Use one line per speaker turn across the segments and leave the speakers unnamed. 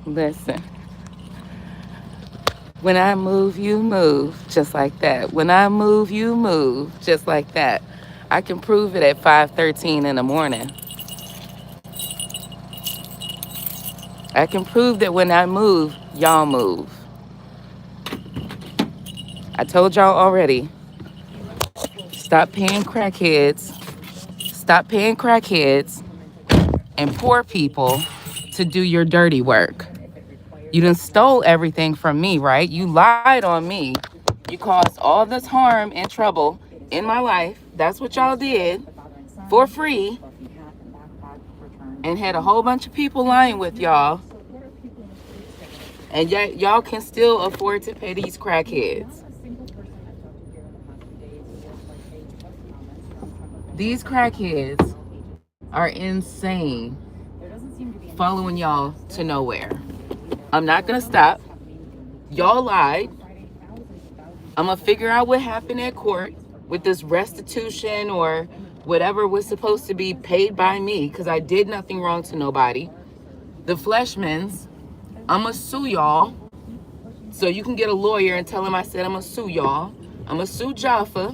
Listen, when I move, you move, just like that. When I move, you move, just like that. I can prove it at 5:13 in the morning. I can prove that when I move, y'all move. I told y'all already. Stop paying crackheads. Stop paying crackheads and poor people to do your dirty work. You done stole everything from me, right? You lied on me. You caused all this harm and trouble in my life. That's what y'all did for free, and had a whole bunch of people lying with y'all. And yet y'all can still afford to pay these crackheads. These crackheads are insane, following y'all to nowhere. I'm not gonna stop. Y'all lied. I'm gonna figure out what happened at court with this restitution or whatever was supposed to be paid by me, because I did nothing wrong to nobody. The Fleshmans, I'm gonna sue y'all. So you can get a lawyer and tell him I said I'm gonna sue y'all. I'm gonna sue Jaffa.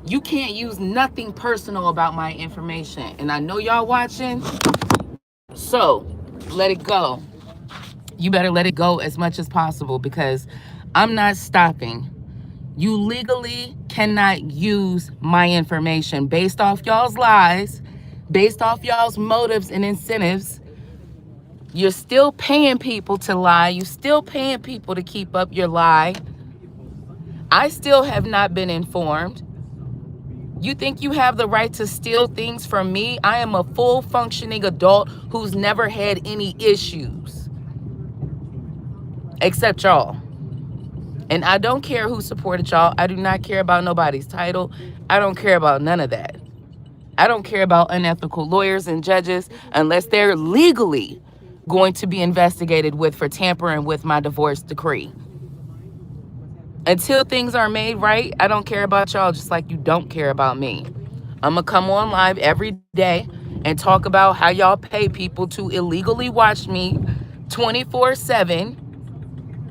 You can't use nothing personal about my information. And I know y'all watching, so let it go. You better let it go as much as possible, because I'm not stopping. You legally cannot use my information based off y'all's lies, based off y'all's motives and incentives. You're still paying people to lie. You're still paying people to keep up your lie. I still have not been informed. You think you have the right to steal things from me? I am a full functioning adult who's never had any issues, except y'all. And I don't care who supported y'all. I do not care about nobody's title. I don't care about none of that. I don't care about unethical lawyers and judges unless they're legally going to be investigated with for tampering with my divorce decree. Until things are made right, I don't care about y'all, just like you don't care about me. I'm going to come on live every day and talk about how y'all pay people to illegally watch me 24/7.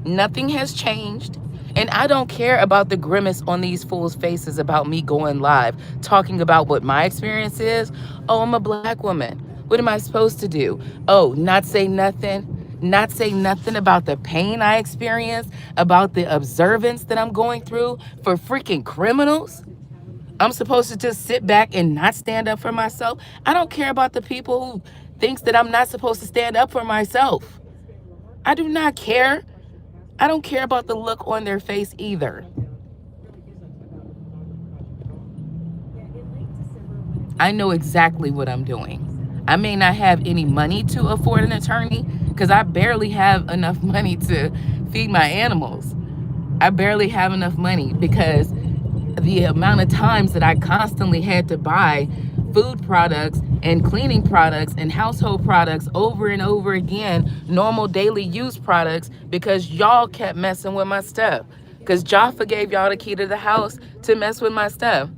Nothing has changed. And I don't care about the grimace on these fools' faces about me going live, talking about what my experience is. Oh, I'm a black woman. What am I supposed to do? Oh, not say nothing? Not say nothing about the pain I experience, about the observance that I'm going through for freaking criminals? I'm supposed to just sit back and not stand up for myself? I don't care about the people who thinks that I'm not supposed to stand up for myself. I do not care. I don't care about the look on their face either. I know exactly what I'm doing. I may not have any money to afford an attorney, because I barely have enough money to feed my animals. I barely have enough money because the amount of times that I constantly had to buy food products and cleaning products and household products over and over again, normal daily use products, because y'all kept messing with my stuff. Because Jaffa gave y'all the key to the house to mess with my stuff.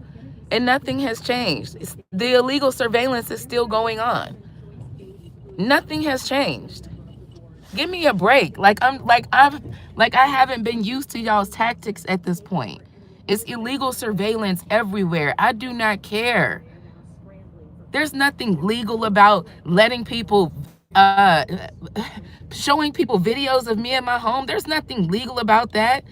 And nothing has changed. The illegal surveillance is still going on. Nothing has changed. Give me a break. I haven't been used to y'all's tactics at this point. It's illegal surveillance everywhere. I do not care. There's nothing legal about letting people showing people videos of me in my home. There's nothing legal about that.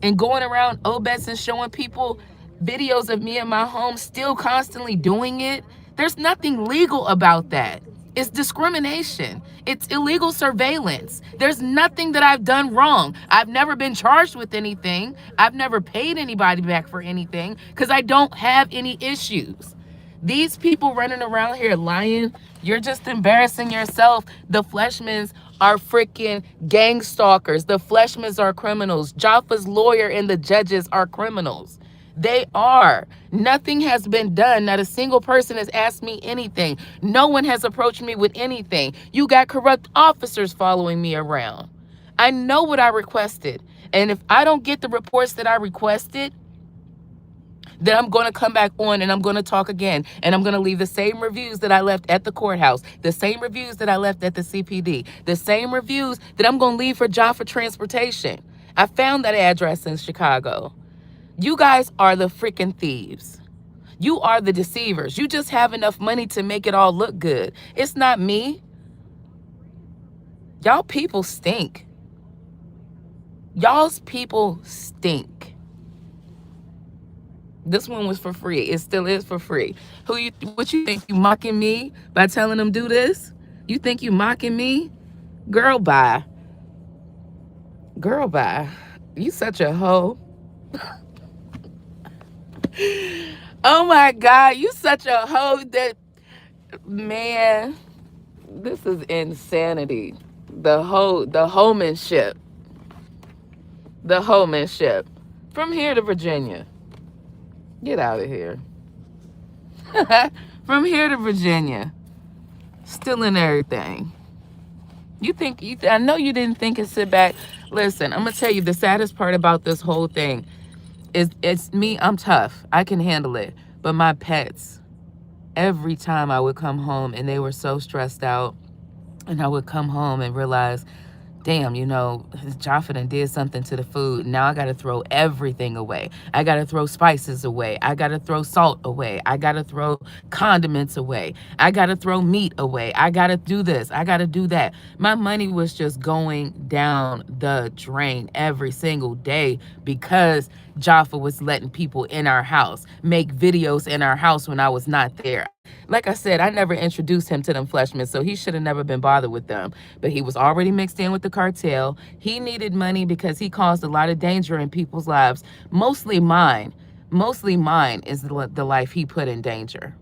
And going around Obets and showing people videos of me in my home, still constantly doing it. There's nothing legal about that. It's discrimination. It's illegal surveillance. There's nothing that I've done wrong. I've never been charged with anything. I've never paid anybody back for anything because I don't have any issues. These people running around here lying, you're just embarrassing yourself. The Fleshmans are freaking gang stalkers. The Fleshmans are criminals. Jaffa's lawyer and the judges are criminals. They are. Nothing has been done. Not a single person has asked me anything. No one has approached me with anything. You got corrupt officers following me around. I know what I requested. And if I don't get the reports that I requested, then I'm going to come back on and I'm going to talk again. And I'm going to leave the same reviews that I left at the courthouse, the same reviews that I left at the CPD, the same reviews that I'm going to leave for Jaffa Transportation. I found that address in Chicago. You guys are the freaking thieves. You are the deceivers. You just have enough money to make it all look good. It's not me. Y'all people stink. Y'all's people stink. This one was for free. It still is for free. What you think? You mocking me by telling them do this? You think you mocking me? Girl, bye. Girl, bye. You such a hoe. Oh my God, you such a hoe that, man, this is insanity. The homemanship. The homemanship. From here to Virginia. Get out of here. From here to Virginia. Stealing everything. I know you didn't think and sit back. Listen, I'm going to tell you the saddest part about this whole thing is it's me. I'm tough. I can handle it. But my pets, every time I would come home and they were so stressed out, and I would come home and realize, damn, Jaffa done did something to the food. Now I got to throw everything away. I got to throw spices away. I got to throw salt away. I got to throw condiments away. I got to throw meat away. I got to do this. I got to do that. My money was just going down the drain every single day because Jaffa was letting people in our house make videos in our house when I was not there. Like I said, I never introduced him to them freshmen, so he should have never been bothered with them. But he was already mixed in with the cartel. He needed money because he caused a lot of danger in people's lives, mostly mine. Mostly mine is the life he put in danger.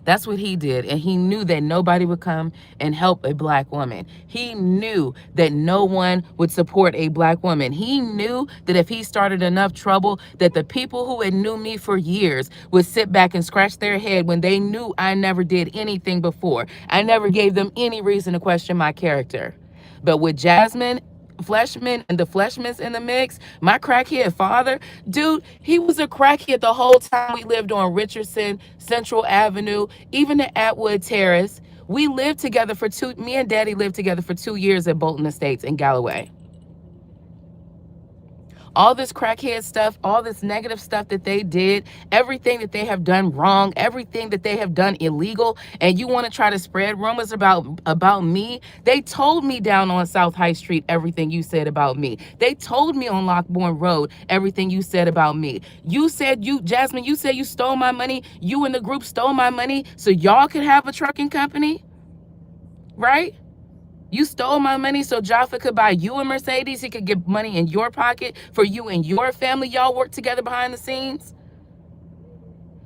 That's what he did. And he knew that nobody would come and help a black woman. He knew that no one would support a black woman. He knew that if he started enough trouble, that the people who had knew me for years would sit back and scratch their head when they knew I never did anything before. I never gave them any reason to question my character. But with Jasmine Fleshman and the Fleshmans in the mix, my crackhead father, dude, he was a crackhead the whole time we lived on Richardson, Central Avenue, even at Atwood Terrace. We lived together me and Daddy lived together for 2 years at Bolton Estates in Galloway. All this crackhead stuff, all this negative stuff that they did, everything that they have done wrong, everything that they have done illegal, and you want to try to spread rumors about me? They told me down on South High Street everything you said about me. They told me on Lockbourne Road everything you said about me. Jasmine, you said you stole my money. You and the group stole my money so y'all could have a trucking company, right? You stole my money so Jaffa could buy you a Mercedes. He could get money in your pocket for you and your family. Y'all worked together behind the scenes.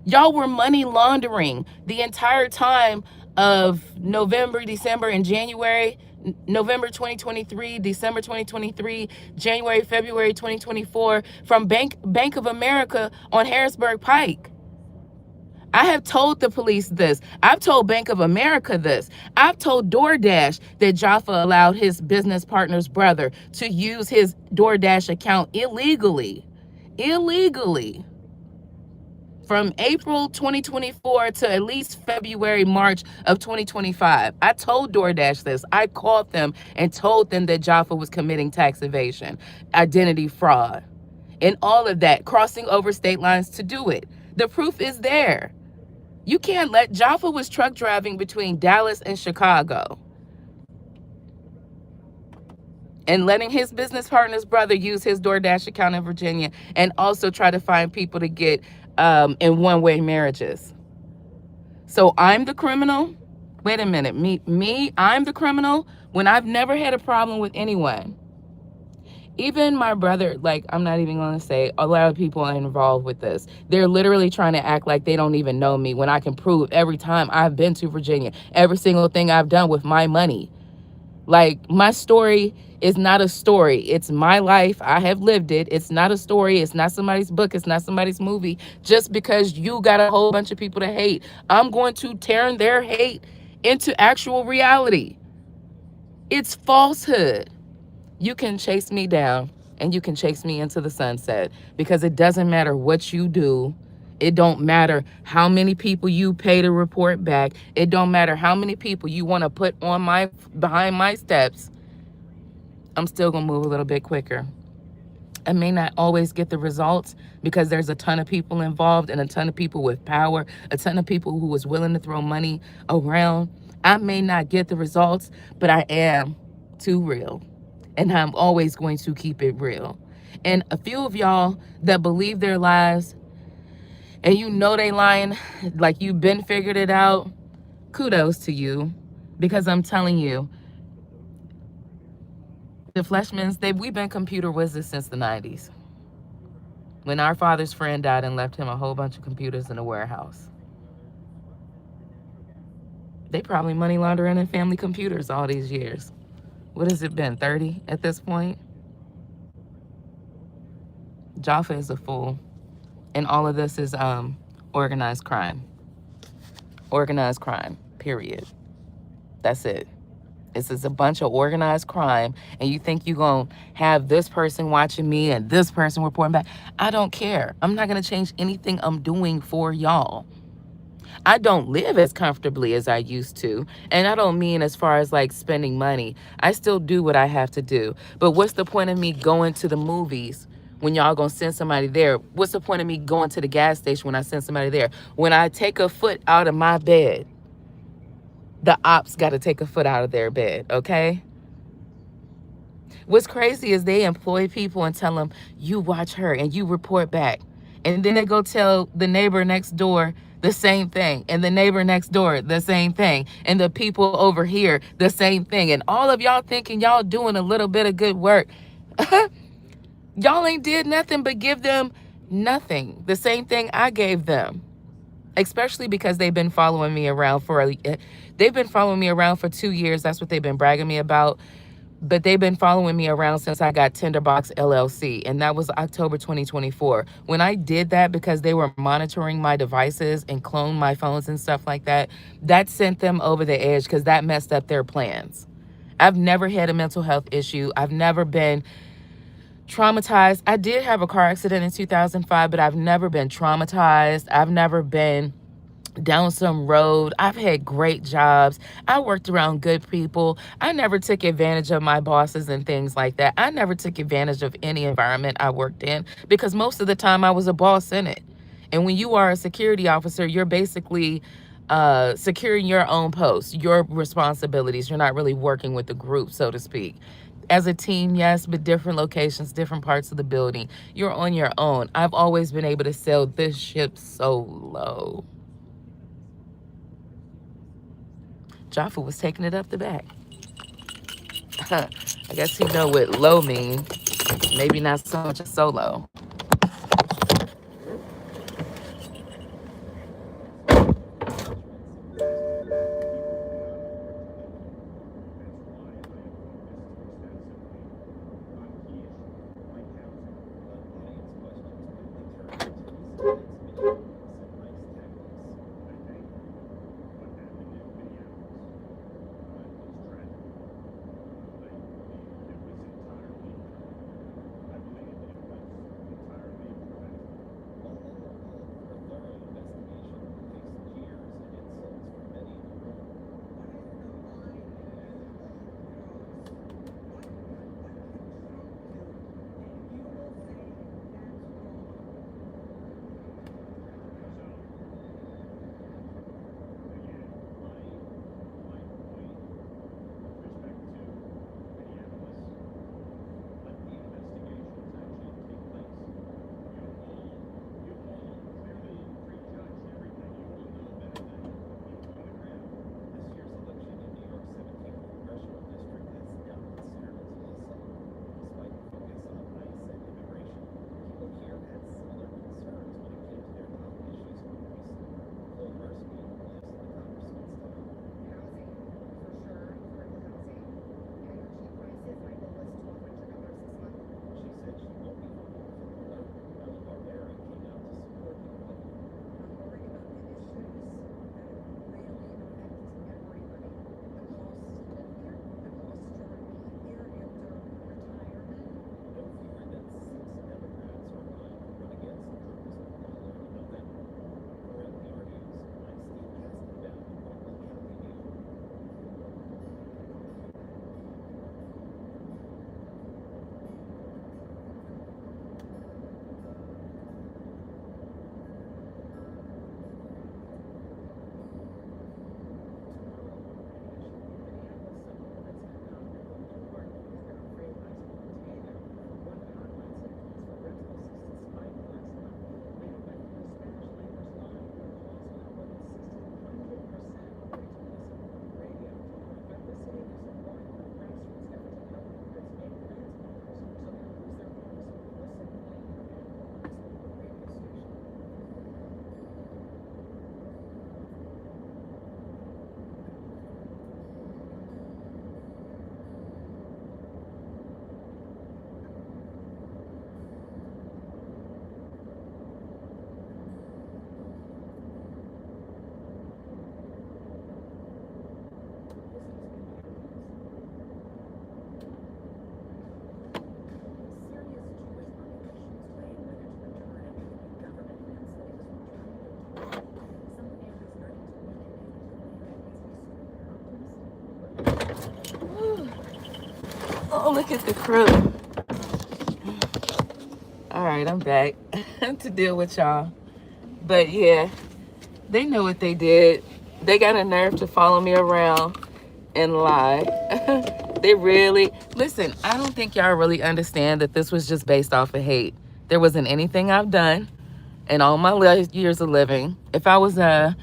Y'all were money laundering the entire time of November, December, and January. November 2023, December 2023, January, February 2024 from Bank of America on Harrisburg Pike. I have told the police this. I've told Bank of America this. I've told DoorDash that Jaffa allowed his business partner's brother to use his DoorDash account illegally. From April 2024 to at least February, March of 2025. I told DoorDash this. I called them and told them that Jaffa was committing tax evasion, identity fraud, and all of that, crossing over state lines to do it. The proof is there. You can't let Jaffa was truck driving between Dallas and Chicago and letting his business partner's brother use his DoorDash account in Virginia and also try to find people to get in one-way marriages. So I'm the criminal? Wait a minute. I'm the criminal when I've never had a problem with anyone. Even my brother, I'm not even going to say, a lot of people are involved with this. They're literally trying to act like they don't even know me when I can prove every time I've been to Virginia, every single thing I've done with my money. My story is not a story. It's my life. I have lived it. It's not a story. It's not somebody's book. It's not somebody's movie. Just because you got a whole bunch of people to hate, I'm going to turn their hate into actual reality. It's falsehood. You can chase me down. and you can chase me into the sunset, because it doesn't matter what you do. It don't matter how many people you pay to report back. It don't matter how many people you want to put on my behind my steps. I'm still going to move a little bit quicker. I may not always get the results because there's a ton of people involved and a ton of people with power, a ton of people who is willing to throw money around. I may not get the results, but I am too real. And I'm always going to keep it real. And a few of y'all that believe their lies and you know they lying, like you've been figured it out, kudos to you. Because I'm telling you, the Fleshmans, we've been computer wizards since the 90s. When our father's friend died and left him a whole bunch of computers in a warehouse. They probably money laundering in family computers all these years. What has it been, 30 at this point? Jaffa is a fool. And all of this is organized crime. Organized crime, period. That's it. This is a bunch of organized crime, and you think you're going to have this person watching me and this person reporting back. I don't care. I'm not going to change anything I'm doing for y'all. I don't live as comfortably as I used to, and I don't mean as far as like spending money. I still do what I have to do. But what's the point of me going to the movies when y'all gonna send somebody there? What's the point of me going to the gas station when I send somebody there? When I take a foot out of my bed, the ops got to take a foot out of their bed, okay? What's crazy is they employ people and tell them, you watch her and you report back. And then they go tell the neighbor next door the same thing. And the neighbor next door, the same thing. And the people over here, the same thing. And all of y'all thinking y'all doing a little bit of good work. Y'all ain't did nothing but give them nothing. The same thing I gave them. Especially because they've been following me around for 2 years. That's what they've been bragging me about. But they've been following me around since I got Tinderbox LLC, and that was October 2024. When I did that, because they were monitoring my devices and cloned my phones and stuff like that, that sent them over the edge because that messed up their plans. I've never had a mental health issue. I've never been traumatized. I did have a car accident in 2005, but I've never been traumatized. I've never been down some road. I've had great jobs. I worked around good people. I never took advantage of my bosses and things like that. I never took advantage of any environment I worked in because most of the time I was a boss in it. And when you are a security officer, you're basically securing your own post, your responsibilities. You're not really working with the group, so to speak. As a team, yes, but different locations, different parts of the building. You're on your own. I've always been able to sail this ship solo. Jaffa was taking it up the back. I guess he know what low mean. Maybe not so much a solo. Oh, look at the crew. All right, I'm back to deal with y'all. But yeah, they know what they did. They got a nerve to follow me around and lie. They really, listen, I don't think y'all really understand that this was just based off of hate. There wasn't anything I've done in all my years of living. If I was a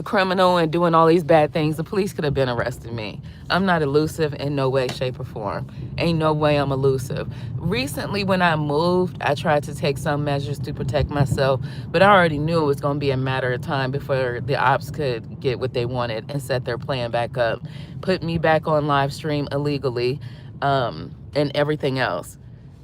criminal and doing all these bad things, the police could have been arresting me. I'm not elusive in no way, shape, or form. Ain't no way I'm elusive. Recently, when I moved, I tried to take some measures to protect myself, but I already knew it was going to be a matter of time before the ops could get what they wanted and set their plan back up, put me back on live stream illegally, and everything else.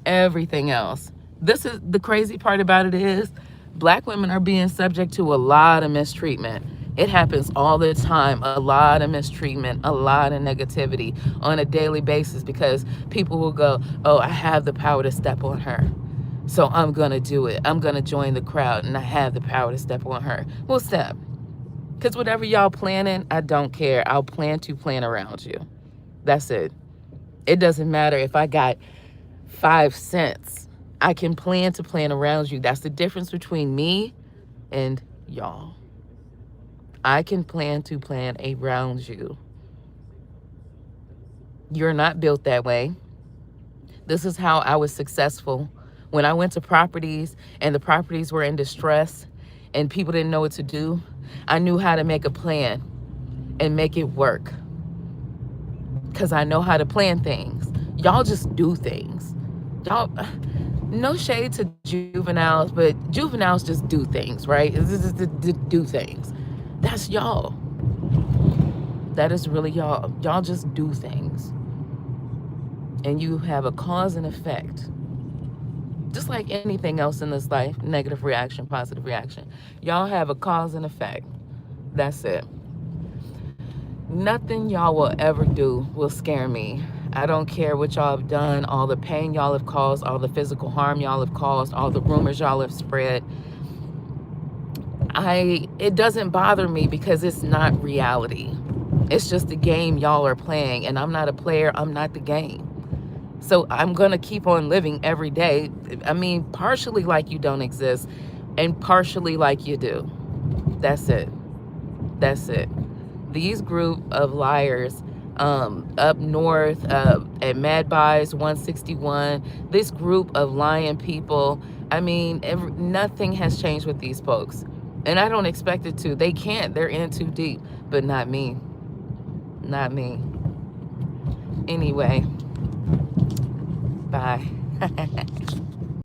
Everything else. This is the crazy part about it is Black women are being subject to a lot of mistreatment. It happens all the time. A lot of mistreatment, a lot of negativity on a daily basis because people will go, oh, I have the power to step on her, so I'm going to do it. I'm going to join the crowd and I have the power to step on her. Well, step. Because whatever y'all planning, I don't care. I'll plan to plan around you. That's it. It doesn't matter if I got 5 cents. I can plan to plan around you. That's the difference between me and y'all. I can plan to plan around you. You're not built that way. This is how I was successful. When I went to properties and the properties were in distress and people didn't know what to do, I knew how to make a plan and make it work. Because I know how to plan things. Y'all just do things. Y'all, no shade to juveniles, but juveniles just do things, right? Do things. That's y'all. That is really y'all. Y'all just do things. And you have a cause and effect. Just like anything else in this life, negative reaction, positive reaction. Y'all have a cause and effect. That's it. Nothing y'all will ever do will scare me. I don't care what y'all have done, all the pain y'all have caused, all the physical harm y'all have caused, all the rumors y'all have spread. It doesn't bother me because it's not reality. It's just a game y'all are playing, and I'm not a player. I'm not the game. So I'm going to keep on living every day. I mean, partially like you don't exist and partially like you do. That's it. That's it. These group of liars up north at Mad Buys 161, this group of lying people, I mean, nothing has changed with these folks. And I don't expect it to. They can't. They're in too deep. But not me. Not me. Anyway. Bye.